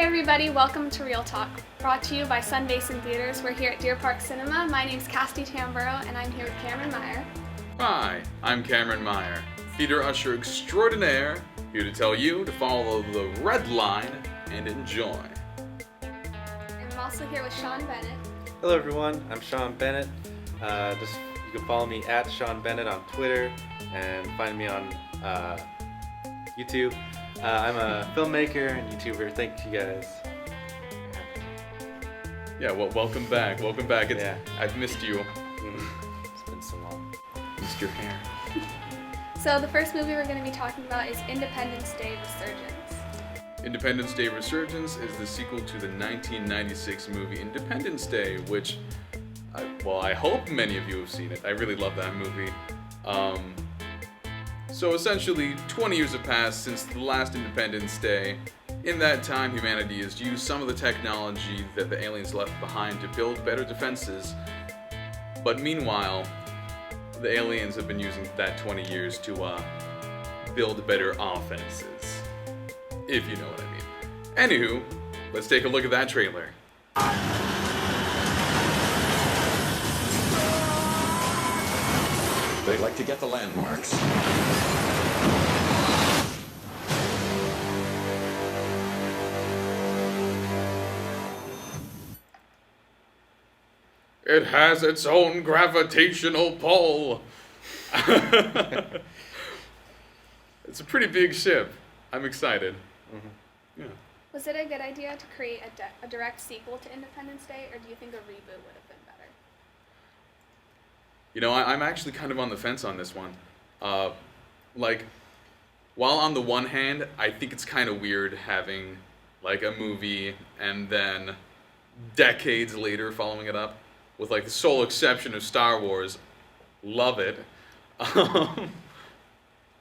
everybody, welcome to Real Talk, brought to you by Sun Basin Theaters. We're here at Deer Park Cinema. My name's Cassidy Tamburo, and I'm here with Camrin Meyer. Hi, I'm Camrin Meyer, theater usher extraordinaire, here to tell you to follow the red line and enjoy. And I'm also here with Sean Bennett. Hello everyone, I'm Sean Bennett. You can follow me at Sean Bennett on Twitter and find me on YouTube. I'm a filmmaker and YouTuber. Thank you guys. Yeah, well, welcome back. I've missed you. It's been so long. Missed your hair. So the first movie we're going to be talking about is Independence Day Resurgence. Independence Day Resurgence is the sequel to the 1996 movie Independence Day, which, I hope many of you have seen it. I really love that movie. So essentially, 20 years have passed since the last Independence Day. In that time, humanity has used some of the technology that the aliens left behind to build better defenses. But meanwhile, the aliens have been using that 20 years to build better offenses. If you know what I mean. Anywho, let's take a look at that trailer. They like to get the landmarks. It has its own gravitational pull. It's a pretty big ship. I'm excited. Mm-hmm. Yeah. Was it a good idea to create a direct sequel to Independence Day, or do you think a reboot would have been better? You know, I'm actually kind of on the fence on this one. While on the one hand, I think it's kind of weird having, a movie and then decades later following it up with, the sole exception of Star Wars. Love it. But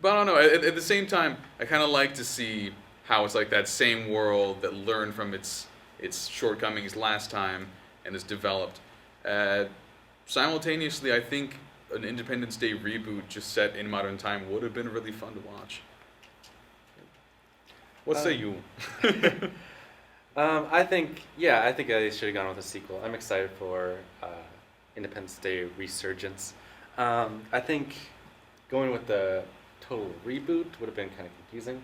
I don't know, at the same time, I kind of like to see how it's that same world that learned from its shortcomings last time and is developed. Simultaneously, I think an Independence Day reboot just set in modern time would have been really fun to watch. What say you? I think I should have gone with a sequel. I'm excited for Independence Day Resurgence. I think going with the total reboot would have been kind of confusing.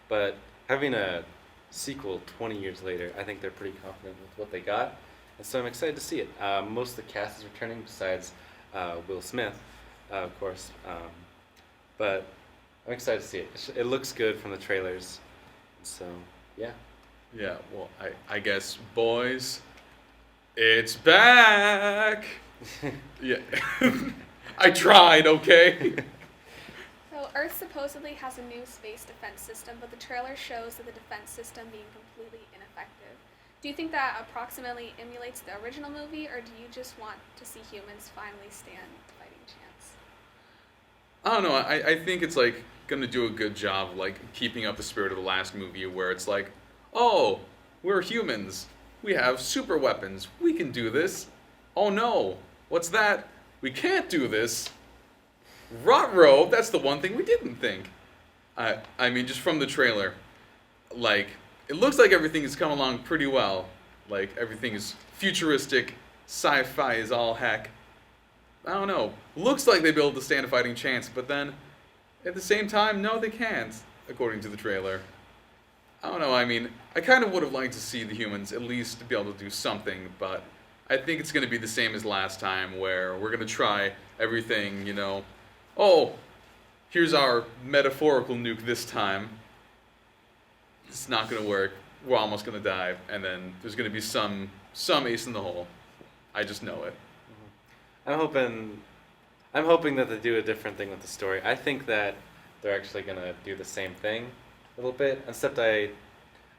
But having a sequel 20 years later, I think they're pretty confident with what they got. And so I'm excited to see it. Most of the cast is returning besides Will Smith, of course. But I'm excited to see it. It looks good from the trailers. So, yeah. Yeah, well, I guess, boys, it's back! Yeah. I tried, okay? So Earth supposedly has a new space defense system, but the trailer shows that the defense system being completely ineffective. Do you think that approximately emulates the original movie, or do you just want to see humans finally stand a fighting chance? I don't know, I think it's, gonna do a good job, keeping up the spirit of the last movie, where it's oh, we're humans. We have super weapons. We can do this. Oh no, what's that? We can't do this. Ruh-roh, that's the one thing we didn't think. I mean, just from the trailer, it looks like everything has come along pretty well. Everything is futuristic, sci-fi is all heck. I don't know. Looks like they build to stand a fighting chance, but then, at the same time, no, they can't, according to the trailer. I don't know, I mean, I kind of would have liked to see the humans at least be able to do something, but I think it's going to be the same as last time, where we're going to try everything, oh, here's our metaphorical nuke this time. It's not going to work. We're almost going to die, and then there's going to be some ace in the hole. I just know it. I'm hoping that they do a different thing with the story. I think that they're actually going to do the same thing a little bit, except I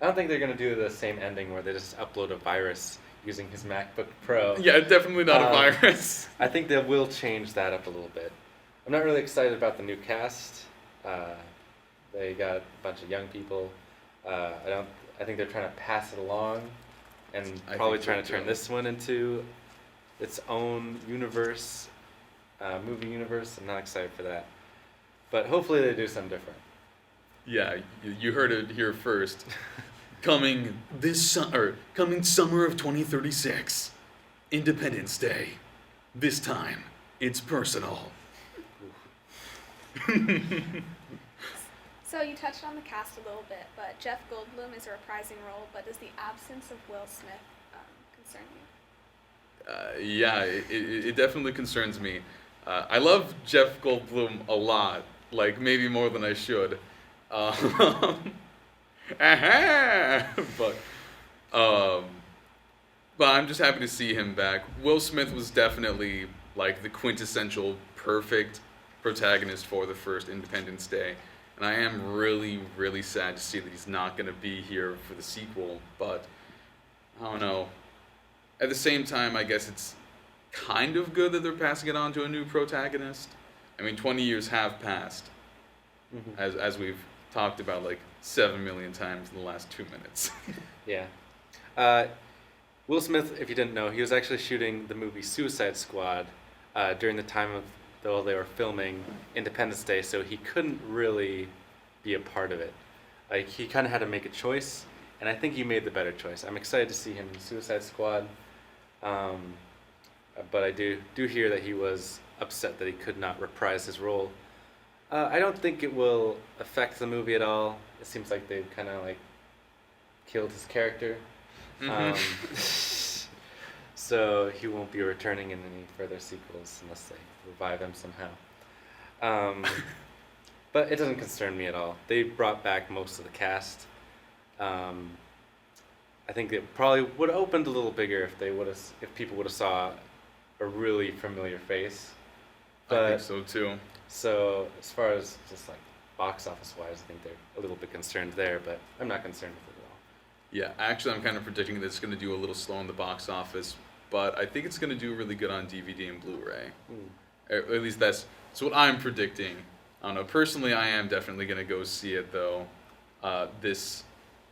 don't think they're going to do the same ending where they just upload a virus using his MacBook Pro. Yeah, definitely not a virus. I think they will change that up a little bit. I'm not really excited about the new cast. They got a bunch of young people. I think they're trying to pass it along, and probably trying to turn this one into its own universe, movie universe. I'm not excited for that, but hopefully they do something different. Yeah, you heard it here first. coming summer of 2036, Independence Day. This time, it's personal. So you touched on the cast a little bit, but Jeff Goldblum is a reprising role, but does the absence of Will Smith concern you? Yeah, it definitely concerns me. I love Jeff Goldblum a lot, like maybe more than I should. But I'm just happy to see him back. Will Smith was definitely like the quintessential perfect protagonist for the first Independence Day. And I am really, really sad to see that he's not going to be here for the sequel. But, I don't know. At the same time, I guess it's kind of good that they're passing it on to a new protagonist. I mean, 20 years have passed, as we've talked about like 7 million times in the last 2 minutes. Yeah. Will Smith, if you didn't know, he was actually shooting the movie Suicide Squad during the time of though they were filming Independence Day, so he couldn't really be a part of it. Like, he kind of had to make a choice, and I think he made the better choice. I'm excited to see him in Suicide Squad, but I do hear that he was upset that he could not reprise his role. I don't think it will affect the movie at all. It seems like they've kind of like killed his character. So he won't be returning in any further sequels unless they revive him somehow. But it doesn't concern me at all. They brought back most of the cast. I think it probably would have opened a little bigger if people would have saw a really familiar face. But, I think so too. So as far as just like box office wise, I think they're a little bit concerned there, but I'm not concerned with it at all. Yeah, actually, I'm kind of predicting that it's going to do a little slow in the box office, but I think it's going to do really good on DVD and Blu-ray. At least that's what I'm predicting. I don't know. Personally, I am definitely going to go see it, though. This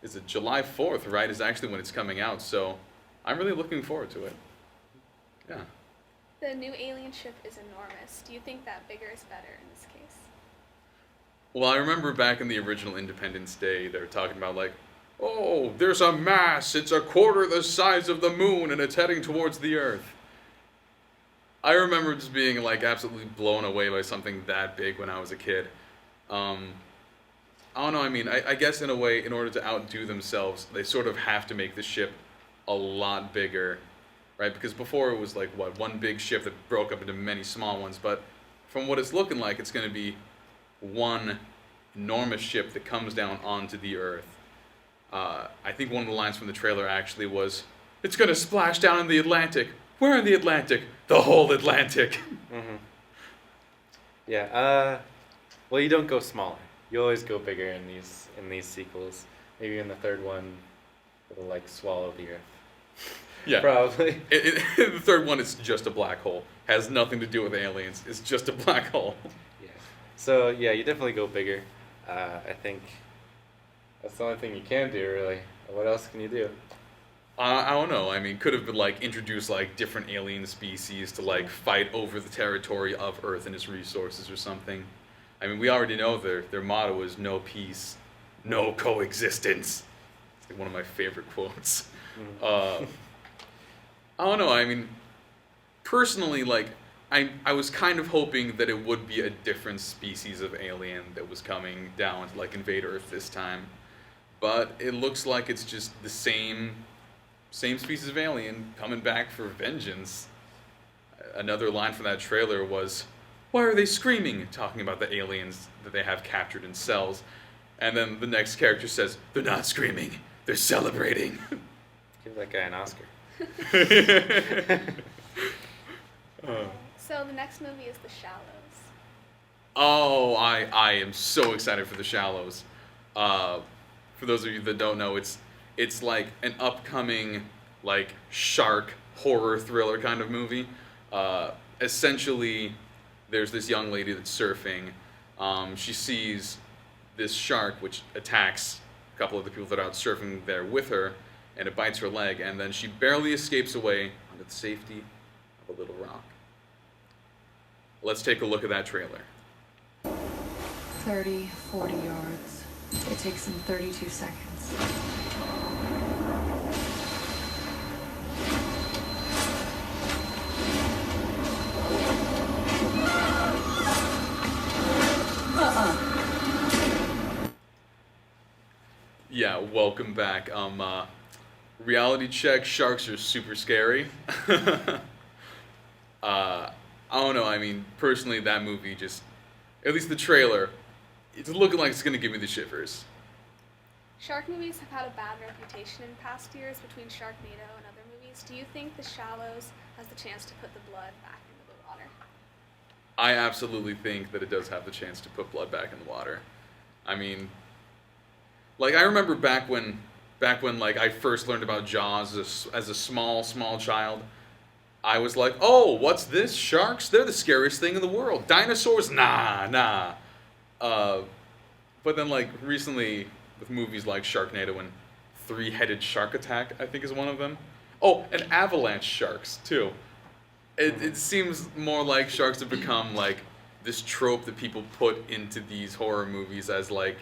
is it July 4th, right? Is actually when it's coming out, so I'm really looking forward to it. Yeah. The new alien ship is enormous. Do you think that bigger is better in this case? Well, I remember back in the original Independence Day, they were talking about like, oh, there's a mass. It's a quarter the size of the moon, and it's heading towards the Earth. I remember just being like absolutely blown away by something that big when I was a kid. I don't know. I mean, I guess in a way, in order to outdo themselves, they sort of have to make the ship a lot bigger, right? Because before it was like one big ship that broke up into many small ones. But from what it's looking like, it's going to be one enormous ship that comes down onto the Earth. I think one of the lines from the trailer actually was, "It's going to splash down in the Atlantic." Where in the Atlantic? The whole Atlantic. Yeah. Well, you don't go smaller. You always go bigger in these sequels. Maybe in the third one, it'll like swallow the Earth. Yeah. Probably. The third one is just a black hole. Has nothing to do with aliens. It's just a black hole. Yeah. So yeah, you definitely go bigger. I think that's the only thing you can do, really. What else can you do? I don't know. I mean, could have been like introduce like different alien species to like fight over the territory of Earth and its resources or something. I mean, we already know their motto is no peace, no coexistence. It's like one of my favorite quotes. I don't know. I mean, personally, like I was kind of hoping that it would be a different species of alien that was coming down to like invade Earth this time, but it looks like it's just the same species of alien coming back for vengeance. Another line from that trailer was, "Why are they screaming?" Talking about the aliens that they have captured in cells. And then the next character says, "They're not screaming, they're celebrating." Give that guy an Oscar. So the next movie is The Shallows. Oh, I am so excited for The Shallows. For those of you that don't know, it's like an upcoming like shark horror thriller kind of movie. Essentially, there's this young lady that's surfing. She sees this shark which attacks a couple of the people that are out surfing there with her, and it bites her leg, and then she barely escapes away under the safety of a little rock. Let's take a look at that trailer. 30, 40 yards. It takes him 32 seconds. Yeah, welcome back. Reality check, sharks are super scary. I don't know, I mean, personally, that movie just, at least the trailer, it's looking like it's going to give me the shivers. Shark movies have had a bad reputation in past years between Sharknado and other movies. Do you think The Shallows has the chance to put the blood back into the water? I absolutely think that it does have the chance to put blood back in the water. I mean, like, I remember back when like I first learned about Jaws as a small child, I was like, oh, what's this? Sharks? They're the scariest thing in the world. Dinosaurs? Nah. But then, like, recently, with movies like Sharknado and Three-Headed Shark Attack, I think is one of them. Oh, and avalanche sharks, too. It seems more like sharks have become, like, this trope that people put into these horror movies as, like,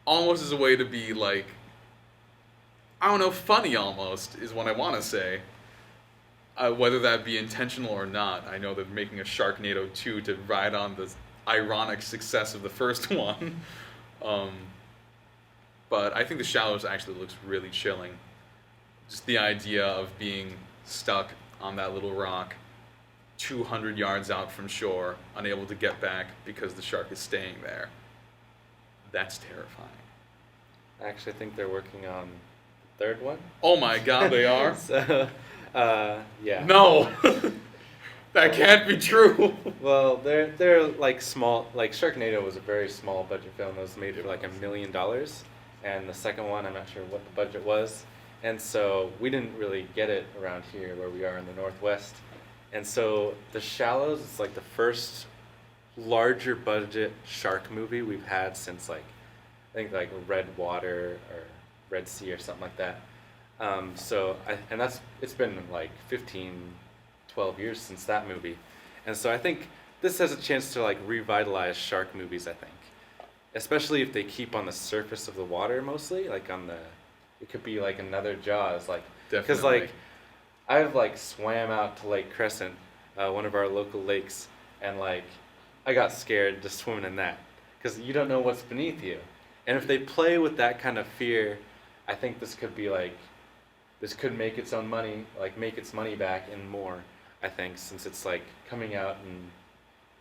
almost as a way to be, like, I don't know, funny almost, is what I want to say. Whether that be intentional or not. I know they're making a Sharknado 2 to ride on the ironic success of the first one. But I think The Shallows actually looks really chilling. Just the idea of being stuck on that little rock 200 yards out from shore, unable to get back because the shark is staying there. That's terrifying. I actually think they're working on the third one. Oh my god, they are? So, yeah. No! That can't be true! Well, they're like small. Like Sharknado was a very small budget film that was made for like $1 million, and the second one I'm not sure what the budget was, and so we didn't really get it around here where we are in the Northwest, and so The Shallows is like the first larger budget shark movie we've had since like I think like Red Water or Red Sea or something like that. It's been like 12 years since that movie. And so I think this has a chance to like revitalize shark movies, I think. Especially if they keep on the surface of the water mostly, like it could be like another Jaws, like, because Definitely. like, I've like swam out to Lake Crescent, one of our local lakes, and like, I got scared just swimming in that, because you don't know what's beneath you. And if they play with that kind of fear, I think this could make its own money, like make its money back and more, I think, since it's like coming out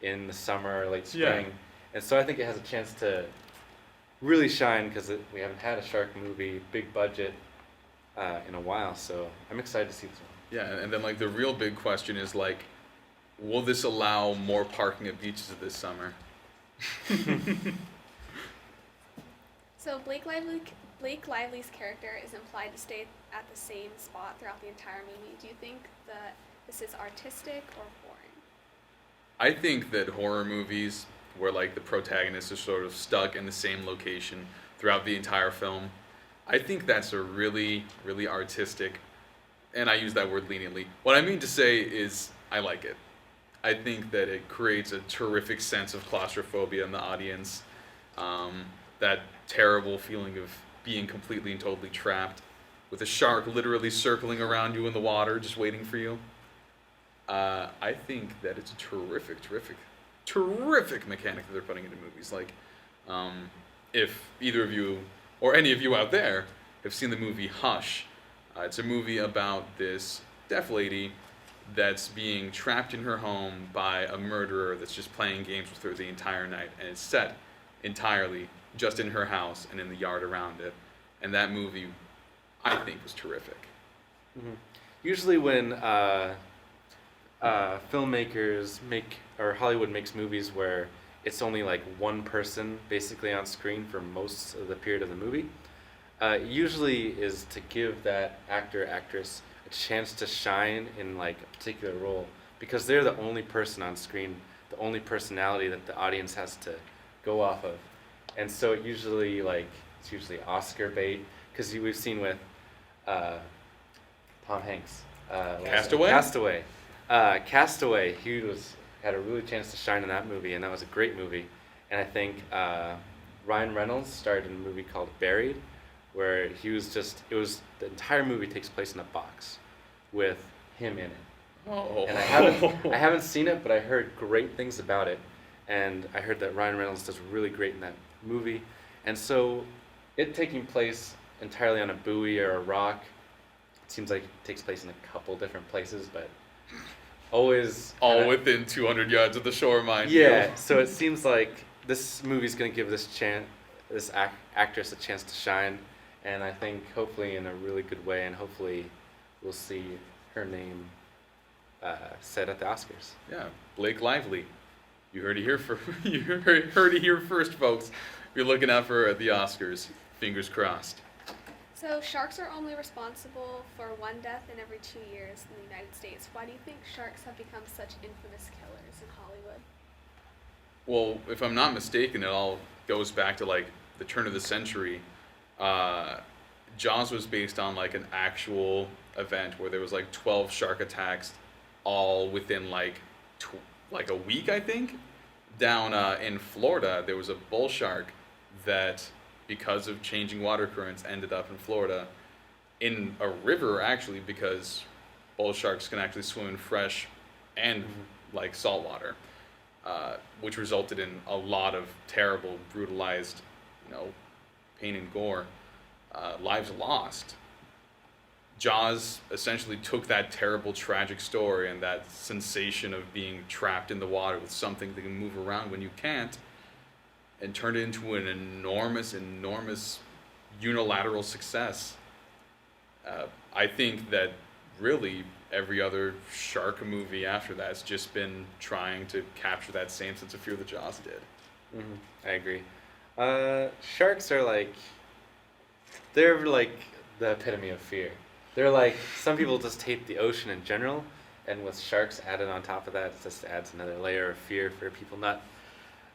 in the summer or late spring. Yeah. And so I think it has a chance to really shine because we haven't had a shark movie, big budget, in a while. So I'm excited to see this one. Yeah, and then like the real big question is like, will this allow more parking at beaches this summer? So Blake Lively's character is implied to stay at the same spot throughout the entire movie. Do you think that this is artistic or boring? I think that horror movies where like the protagonist is sort of stuck in the same location throughout the entire film, I think that's a really, really artistic, and I use that word leniently. What I mean to say is I like it. I think that it creates a terrific sense of claustrophobia in the audience. That terrible feeling of being completely and totally trapped with a shark literally circling around you in the water just waiting for you. I think that it's a terrific mechanic that they're putting into movies. Like, if either of you, or any of you out there, have seen the movie Hush, it's a movie about this deaf lady that's being trapped in her home by a murderer that's just playing games with her the entire night, and it's set entirely just in her house and in the yard around it. And that movie, I think, was terrific. Mm-hmm. Usually when filmmakers or Hollywood makes movies where it's only like one person basically on screen for most of the period of the movie, usually is to give that actor, actress a chance to shine in like a particular role, because they're the only person on screen, the only personality that the audience has to go off of. And so it's usually Oscar bait, because we've seen with Tom Hanks. Castaway? Castaway, he had a really chance to shine in that movie, and that was a great movie. And I think Ryan Reynolds starred in a movie called Buried, where the entire movie takes place in a box with him in it. Oh. And I haven't seen it, but I heard great things about it. And I heard that Ryan Reynolds does really great in that movie. And so it taking place entirely on a buoy or a rock. It seems like it takes place in a couple different places, but always All kinda- within 200 yards of the shore, mind you. Yeah, so it seems like this movie's gonna give this actress a chance to shine, and I think hopefully in a really good way, and hopefully we'll see her name said at the Oscars. Yeah, Blake Lively. You heard it here you heard it here first, folks. You're looking out for the Oscars. Fingers crossed. So sharks are only responsible for one death in every 2 years in the United States. Why do you think sharks have become such infamous killers in Hollywood? Well, if I'm not mistaken, it all goes back to like the turn of the century. Jaws was based on like an actual event where there was like 12 shark attacks, all within like like a week, I think. Down in Florida, there was a bull shark that, because of changing water currents, ended up in Florida in a river, actually, because bull sharks can actually swim in fresh and like salt water, which resulted in a lot of terrible, brutalized, pain and gore, lives lost. Jaws essentially took that terrible, tragic story and that sensation of being trapped in the water with something that can move around when you can't, and turned it into an enormous unilateral success. I think that really every other shark movie after that's just been trying to capture that same sense of fear that Jaws did. I agree. Sharks are they're like the epitome of fear. They're like, some people just hate the ocean in general, and with sharks added on top of that, it just adds another layer of fear for people,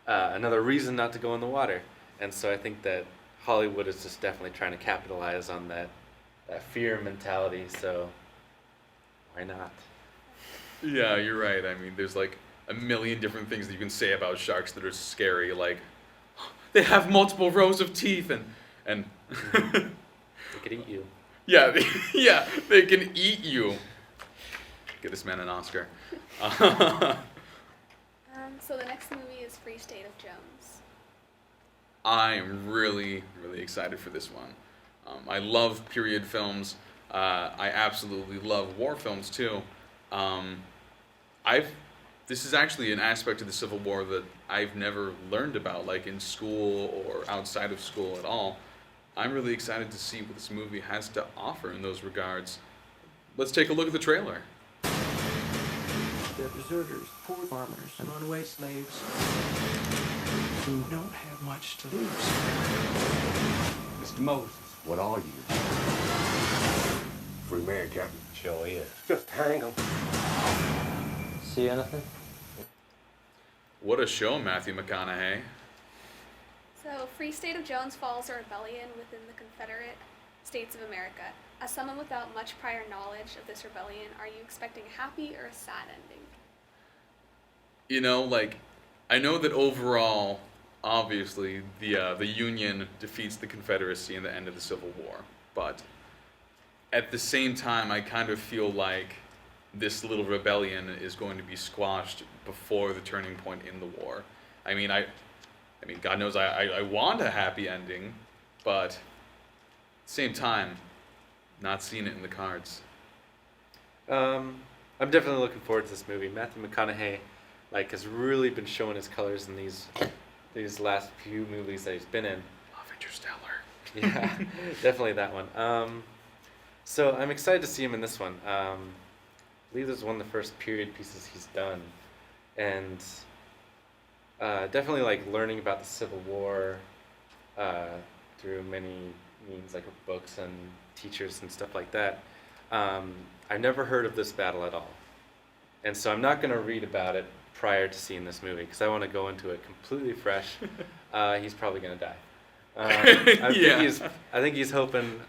another reason not to go in the water. And so I think that Hollywood is just definitely trying to capitalize on that fear mentality, so why not? Yeah, you're right. I mean, there's like a million different things that you can say about sharks that are scary, like they have multiple rows of teeth and They could eat you. yeah, they can eat you. Get this man an Oscar. So the next movie is Free State of Jones. I am really, really excited for this one. I love period films. I absolutely love war films too. This is actually an aspect of the Civil War that I've never learned about, like in school or outside of school at all. I'm really excited to see what this movie has to offer in those regards. Let's take a look at the trailer. They're deserters, poor farmers, and runaway slaves who don't have much to lose. Mr. Moses, what are you? Free man, Captain. Sure is. Just hang 'em. See anything? What a show, Matthew McConaughey. So Free State of Jones follows a rebellion within the Confederate States of America. As someone without much prior knowledge of this rebellion, are you expecting a happy or a sad ending? I know that overall, obviously, the Union defeats the Confederacy in the end of the Civil War, but at the same time, I kind of feel like this little rebellion is going to be squashed before the turning point in the war. I mean, God knows I want a happy ending, but at the same time, not seeing it in the cards. I'm definitely looking forward to this movie. Matthew McConaughey, has really been showing his colors in these last few movies that he's been in. Love Interstellar. Yeah, definitely that one. So I'm excited to see him in this one. I believe this is one of the first period pieces he's done, and definitely learning about the Civil War through many means, like books and teachers and stuff like that. I've never heard of this battle at all, and so I'm not going to read about it prior to seeing this movie because I want to go into it completely fresh. He's probably going to die. I think he's hoping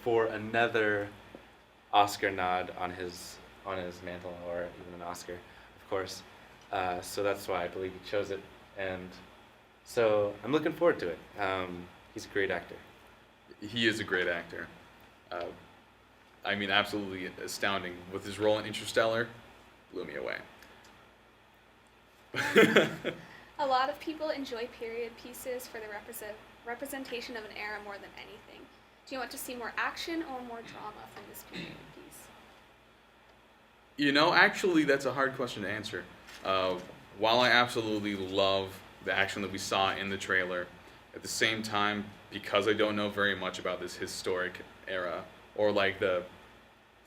for another Oscar nod on his mantle, or even an Oscar, of course. So that's why I believe he chose it, and so I'm looking forward to it. He's a great actor. He is a great actor. Absolutely astounding. With his role in Interstellar, blew me away. A lot of people enjoy period pieces for the representation of an era more than anything? Do you want to see more action or more drama from this period piece? You know, actually, that's a hard question to answer. While I absolutely love the action that we saw in the trailer, at the same time, because I don't know very much about this historic era or like the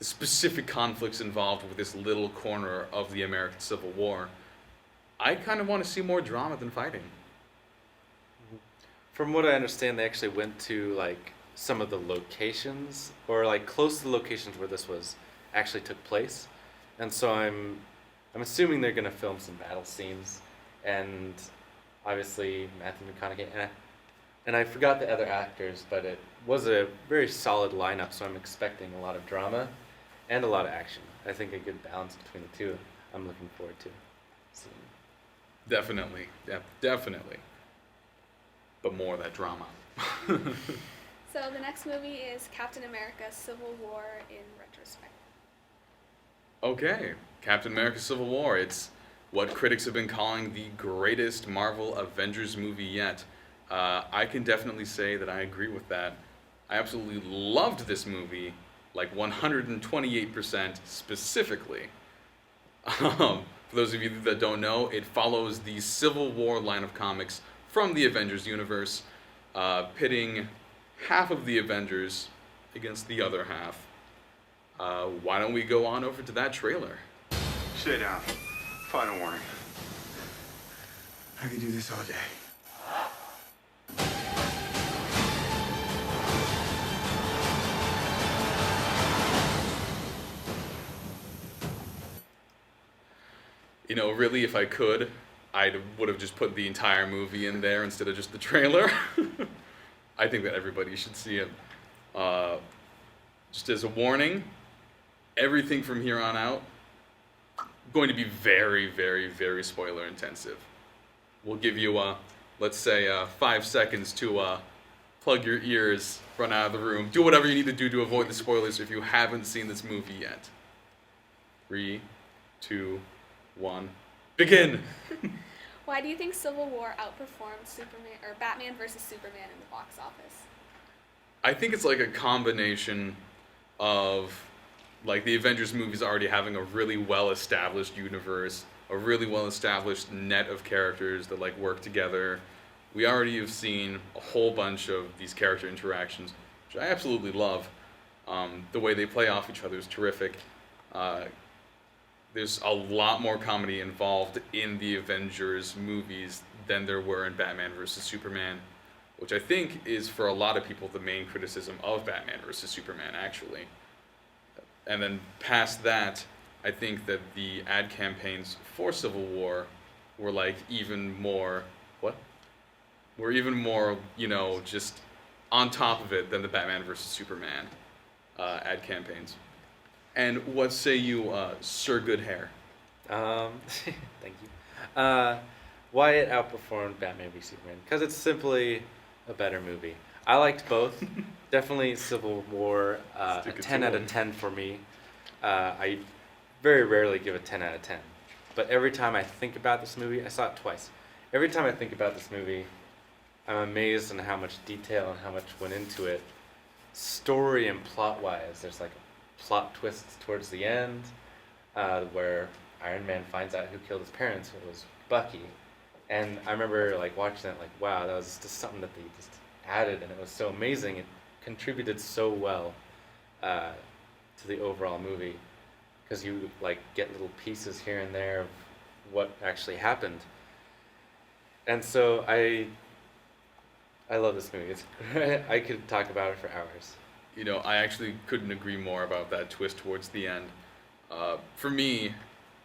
specific conflicts involved with this little corner of the American Civil War, I kind of want to see more drama than fighting. From what I understand, they actually went to like some of the locations, or like close to the locations where this was actually took place, and so I'm assuming they're gonna film some battle scenes, and obviously Matthew McConaughey and I forgot the other actors, but it was a very solid lineup, so I'm expecting a lot of drama and a lot of action. I think a good balance between the two. I'm looking forward to seeing. Definitely. Yeah, definitely. But more of that drama. So the next movie is Captain America: Civil War in retrospect. Okay, Captain America Civil War. It's what critics have been calling the greatest Marvel Avengers movie yet. I can definitely say that I agree with that. I absolutely loved this movie, like 128% specifically. For those of you that don't know, it follows the Civil War line of comics from the Avengers universe, pitting half of the Avengers against the other half. Why don't we go on over to that trailer? Sit down. Final warning. I could do this all day. You know, really, if I could, I would have just put the entire movie in there instead of just the trailer. I think that everybody should see it. Just as a warning, everything from here on out going to be very, very, very spoiler intensive. We'll give you, let's say, 5 seconds to plug your ears, run out of the room, do whatever you need to do to avoid the spoilers if you haven't seen this movie yet. 3, 2, 1, begin! Why do you think Civil War outperformed Superman or Batman versus Superman in the box office? I think it's like a combination of like the Avengers movies already having a really well-established universe, a really well-established net of characters that like work together. We already have seen a whole bunch of these character interactions, which I absolutely love. The way they play off each other is terrific. There's a lot more comedy involved in the Avengers movies than there were in Batman vs. Superman, which I think is, for a lot of people, the main criticism of Batman vs. Superman, actually. And then past that, I think that the ad campaigns for Civil War were like even more, you know, just on top of it than the Batman vs. Superman ad campaigns. And what say you, Sir Goodhair? Thank you. Why it outperformed Batman v Superman? Because it's simply a better movie. I liked both. Definitely Civil War, a Stick it 10 to out him. of 10 for me. I very rarely give a 10 out of 10. But every time I think about this movie, I saw it twice. Every time I think about this movie, I'm amazed on how much detail and how much went into it. Story and plot-wise, there's like plot twists towards the end, where Iron Man finds out who killed his parents. It was Bucky, and I remember like watching it, like, wow, that was just something that they just added, and it was so amazing. It contributed so well to the overall movie, because you like get little pieces here and there of what actually happened. And so I love this movie. It's I could talk about it for hours. You know, I actually couldn't agree more about that twist towards the end. For me,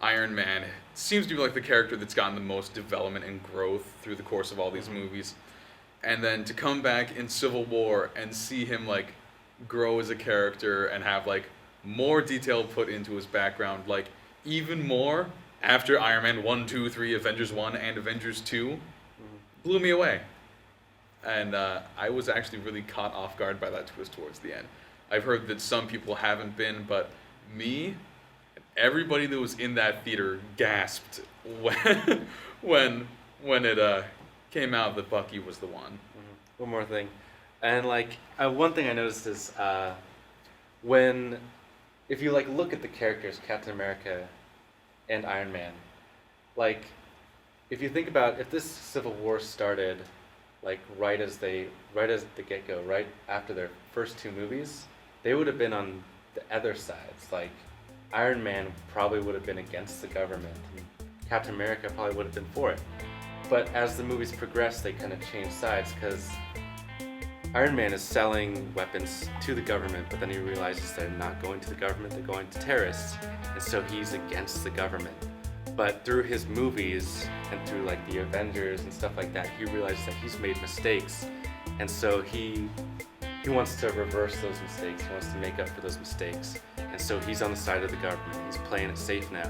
Iron Man seems to be like the character that's gotten the most development and growth through the course of all these movies. And then to come back in Civil War and see him like grow as a character and have like more detail put into his background, like even more after Iron Man 1, 2, 3, Avengers 1 and Avengers 2, blew me away. And I was actually really caught off guard by that twist towards the end. I've heard that some people haven't been, but me, everybody that was in that theater gasped when it came out that Bucky was the one. one more thing, and like one thing I noticed is if you like look at the characters Captain America and Iron Man, like if you think about if this Civil War started like right as the get-go, right after their first two movies, they would have been on the other sides. Like Iron Man probably would have been against the government, and Captain America probably would have been for it. But as the movies progressed, they kind of changed sides because Iron Man is selling weapons to the government, but then he realizes they're not going to the government, they're going to terrorists, and so he's against the government. But through his movies and through like the Avengers and stuff like that, he realizes that he's made mistakes, and so he wants to reverse those mistakes. He wants to make up for those mistakes, and so he's on the side of the government. He's playing it safe now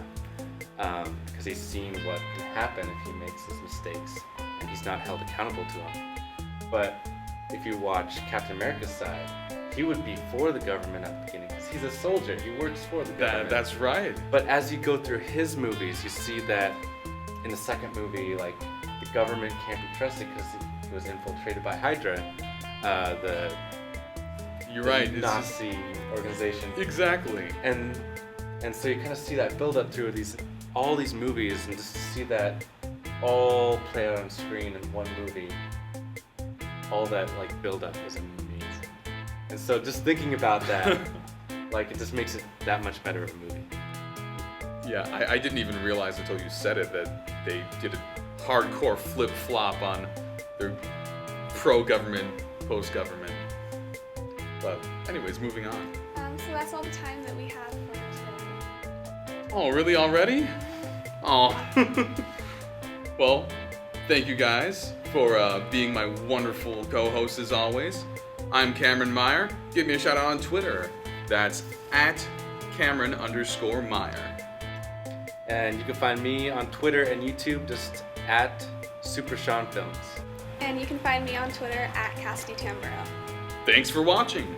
because he's seen what can happen if he makes his mistakes, and he's not held accountable to them. But if you watch Captain America's side, he would be for the government at the beginning because he's a soldier. He works for the government. That's right. But as you go through his movies, you see that in the second movie, like the government can't be trusted because he was infiltrated by Hydra, You're right. It's Nazi organization. Exactly. And so you kind of see that build up through all these movies, and just to see that all play out on screen in one movie, all that like build up is amazing. And so just thinking about that, like it just makes it that much better of a movie. Yeah, I didn't even realize until you said it that they did a hardcore flip-flop on their pro-government, post-government. But anyways, moving on. So that's all the time that we have for today. Oh, really already? Oh. Well, thank you guys for being my wonderful co-host as always. I'm Camrin Meyer. Give me a shout out on Twitter. That's at Camrin_Meyer. And you can find me on Twitter and YouTube just at Super Sean Films. And you can find me on Twitter at Cassidy Tamburo. Thanks for watching.